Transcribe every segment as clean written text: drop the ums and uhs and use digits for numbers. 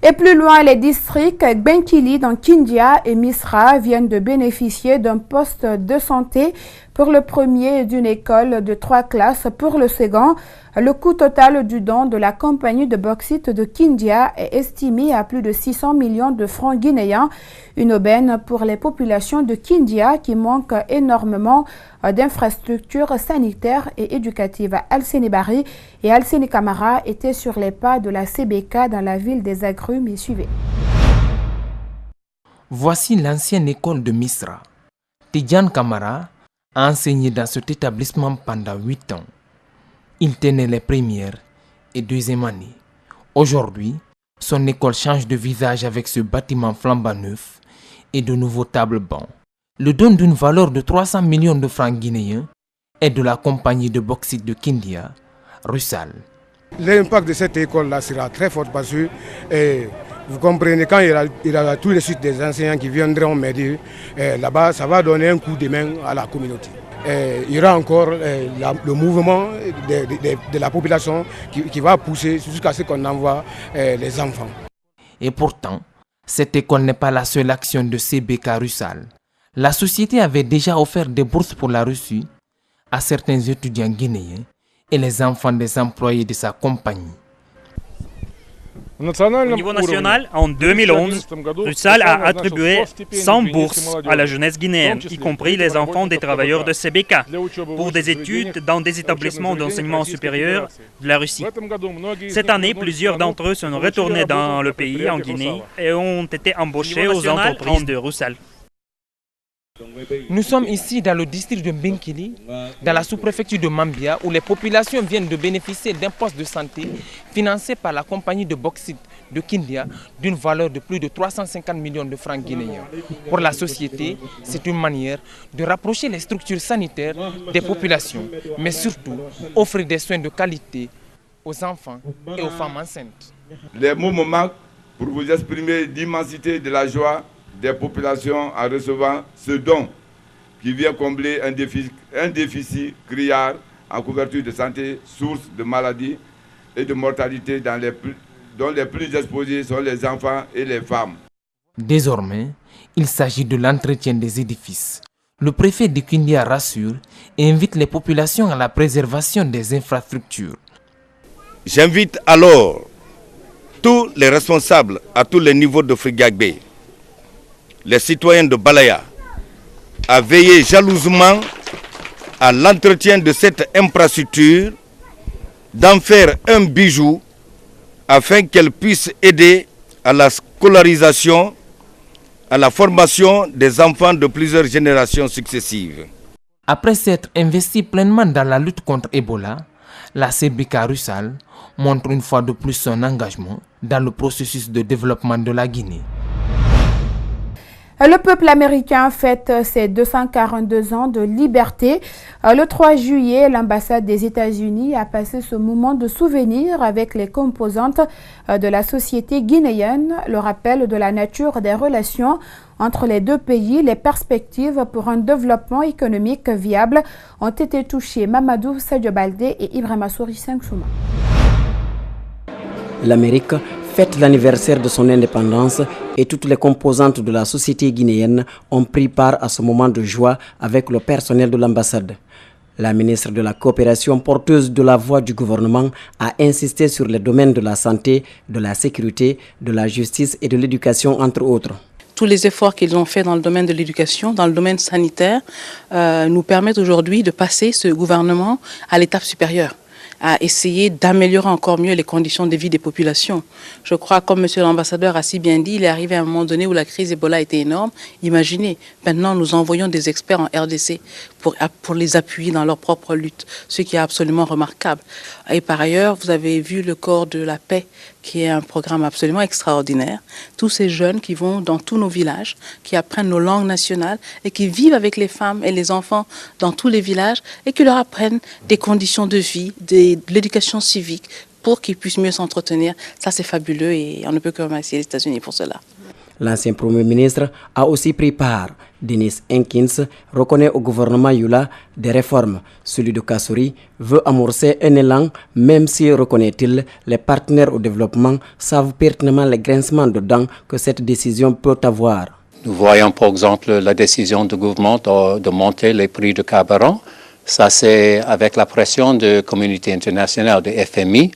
Et plus loin, les districts Benkili dans Kindia et Misra viennent de bénéficier d'un poste de santé pour le premier et d'une école de 3 classes pour le second. Le coût total du don de la compagnie de bauxite de Kindia est estimé à plus de 600 millions de francs guinéens. Une aubaine pour les populations de Kindia qui manquent énormément d'infrastructures sanitaires et éducatives. Alcéné Barry et Alcéné Camara étaient sur les pas de la CBK dans la ville des Agrumes et suivez. Voici l'ancienne école de Misra. Tidjane Camara a enseigné dans cet établissement pendant 8 ans. Il tenait les premières et deuxième années. Aujourd'hui, son école change de visage avec ce bâtiment flambant neuf et de nouveaux tables bancs. Le don d'une valeur de 300 millions de francs guinéens est de la compagnie de bauxite de Kindia, Russal. L'impact de cette école-là sera très fort parce que vous comprenez, quand il y aura tous les suites des enseignants qui viendront m'aider, là-bas, ça va donner un coup de main à la communauté. Il y aura encore le mouvement de la population qui va pousser jusqu'à ce qu'on envoie les enfants. Et pourtant, cette école n'est pas la seule action de CBK Russal. La société avait déjà offert des bourses pour la Russie à certains étudiants guinéens et les enfants des employés de sa compagnie. Au niveau national, en 2011, Russal a attribué 100 bourses à la jeunesse guinéenne, y compris les enfants des travailleurs de CBK, pour des études dans des établissements d'enseignement supérieur de la Russie. Cette année, plusieurs d'entre eux sont retournés dans le pays, en Guinée, et ont été embauchés aux entreprises de Russal. Nous sommes ici dans le district de Benkili, dans la sous-préfecture de Mambia, où les populations viennent de bénéficier d'un poste de santé financé par la compagnie de bauxite de Kindia d'une valeur de plus de 350 millions de francs guinéens. Pour la société, c'est une manière de rapprocher les structures sanitaires des populations, mais surtout offrir des soins de qualité aux enfants et aux femmes enceintes. Les mots me manquent pour vous exprimer l'immensité de la joie des populations en recevant ce don qui vient combler un déficit criard en couverture de santé, source de maladies et de mortalité dont les plus exposés sont les enfants et les femmes. Désormais, il s'agit de l'entretien des édifices. Le préfet de Kindia rassure et invite les populations à la préservation des infrastructures. J'invite alors tous les responsables à tous les niveaux de Frigagbe, les citoyens de Balaya, à veiller jalousement à l'entretien de cette infrastructure, d'en faire un bijou afin qu'elle puisse aider à la scolarisation, à la formation des enfants de plusieurs générations successives. Après s'être investi pleinement dans la lutte contre Ebola, la CBK Russal montre une fois de plus son engagement dans le processus de développement de la Guinée. Le peuple américain fête ses 242 ans de liberté. Le 3 juillet, l'ambassade des États-Unis a passé ce moment de souvenir avec les composantes de la société guinéenne. Le rappel de la nature des relations entre les deux pays, les perspectives pour un développement économique viable ont été touchées. Mamadou Sadio Baldé et Ibrahima Souri Sengsouma. L'Amérique fête l'anniversaire de son indépendance et toutes les composantes de la société guinéenne ont pris part à ce moment de joie avec le personnel de l'ambassade. La ministre de la Coopération, porteuse de la voix du gouvernement, a insisté sur les domaines de la santé, de la sécurité, de la justice et de l'éducation, entre autres. Tous les efforts qu'ils ont faits dans le domaine de l'éducation, dans le domaine sanitaire, nous permettent aujourd'hui de passer ce gouvernement à l'étape supérieure, à essayer d'améliorer encore mieux les conditions de vie des populations. Je crois, comme M. l'ambassadeur a si bien dit, il est arrivé à un moment donné où la crise Ebola était énorme. Imaginez, maintenant nous envoyons des experts en RDC pour les appuyer dans leur propre lutte, ce qui est absolument remarquable. Et par ailleurs, vous avez vu le corps de la paix, qui est un programme absolument extraordinaire. Tous ces jeunes qui vont dans tous nos villages, qui apprennent nos langues nationales et qui vivent avec les femmes et les enfants dans tous les villages et qui leur apprennent des conditions de vie, de l'éducation civique pour qu'ils puissent mieux s'entretenir. Ça, c'est fabuleux et on ne peut que remercier les États-Unis pour cela. L'ancien Premier ministre a aussi pris part. Denis Enkins reconnaît au gouvernement Yula des réformes. Celui de Kassouri veut amorcer un élan, même si, reconnaît-il, les partenaires au développement savent pertinemment les grincements de dents que cette décision peut avoir. Nous voyons par exemple la décision du gouvernement de monter les prix de carburant. Ça, c'est avec la pression de la communauté internationale de FMI.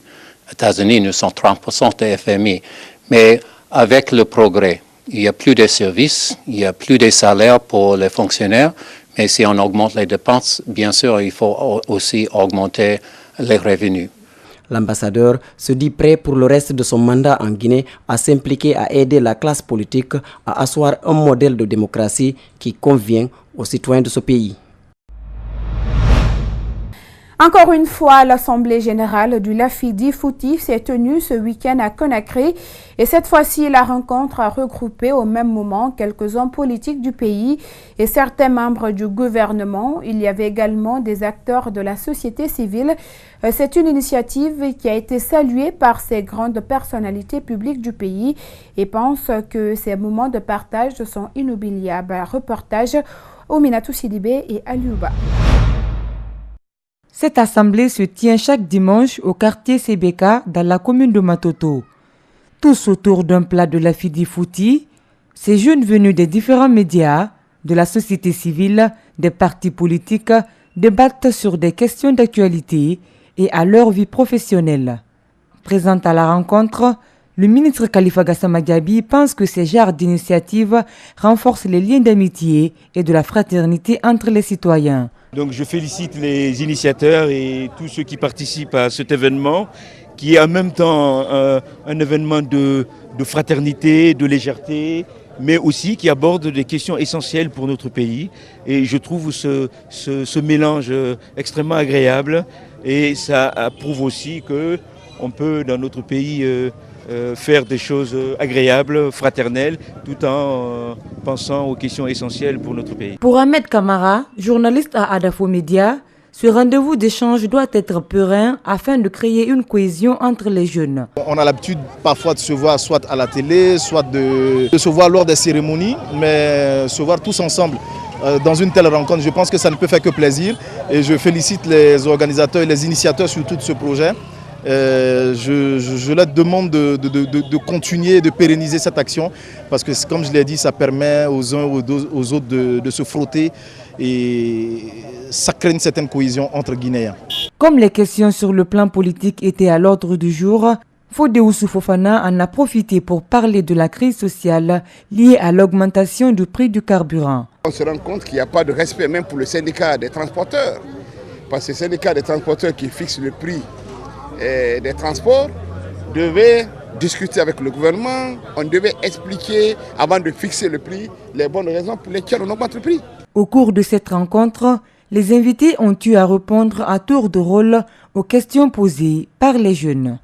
Les États-Unis, nous sommes 30% de FMI. Mais avec le progrès, il n'y a plus de services, il n'y a plus de salaires pour les fonctionnaires. Mais si on augmente les dépenses, bien sûr, il faut aussi augmenter les revenus. L'ambassadeur se dit prêt pour le reste de son mandat en Guinée à s'impliquer à aider la classe politique à asseoir un modèle de démocratie qui convient aux citoyens de ce pays. Encore une fois, l'Assemblée générale du Lafidi Fouti s'est tenue ce week-end à Conakry et cette fois-ci, la rencontre a regroupé au même moment quelques hommes politiques du pays et certains membres du gouvernement. Il y avait également des acteurs de la société civile. C'est une initiative qui a été saluée par ces grandes personnalités publiques du pays et pense que ces moments de partage sont inoubliables. Reportage Ominatou Sidibé et Aliouba. Cette assemblée se tient chaque dimanche au quartier Sebeka dans la commune de Matoto. Tous autour d'un plat de Lafidi Fouti, ces jeunes venus des différents médias, de la société civile, des partis politiques, débattent sur des questions d'actualité et à leur vie professionnelle. Présent à la rencontre, le ministre Khalifa Gassama Diaby pense que ces genres d'initiatives renforcent les liens d'amitié et de la fraternité entre les citoyens. Donc je félicite les initiateurs et tous ceux qui participent à cet événement, qui est en même temps un événement de fraternité, de légèreté, mais aussi qui aborde des questions essentielles pour notre pays. Et je trouve ce mélange extrêmement agréable et ça prouve aussi qu'on peut dans notre pays faire des choses agréables, fraternelles, tout en pensant aux questions essentielles pour notre pays. Pour Ahmed Kamara, journaliste à Adafo Média, ce rendez-vous d'échange doit être pérenn afin de créer une cohésion entre les jeunes. On a l'habitude parfois de se voir soit à la télé, soit de se voir lors des cérémonies, mais se voir tous ensemble dans une telle rencontre, je pense que ça ne peut faire que plaisir. Et je félicite les organisateurs et les initiateurs sur tout ce projet. Je leur demande de continuer, de pérenniser cette action parce que, comme je l'ai dit, ça permet aux uns ou aux autres de se frotter et ça crée une certaine cohésion entre Guinéens. Comme les questions sur le plan politique étaient à l'ordre du jour, Fodé Oussou Fofana en a profité pour parler de la crise sociale liée à l'augmentation du prix du carburant. On se rend compte qu'il n'y a pas de respect même pour le syndicat des transporteurs parce que le syndicat des transporteurs qui fixe le prix des transports devait discuter avec le gouvernement, on devait expliquer avant de fixer le prix les bonnes raisons pour lesquelles on augmente le prix. Au cours de cette rencontre, les invités ont eu à répondre à tour de rôle aux questions posées par les jeunes.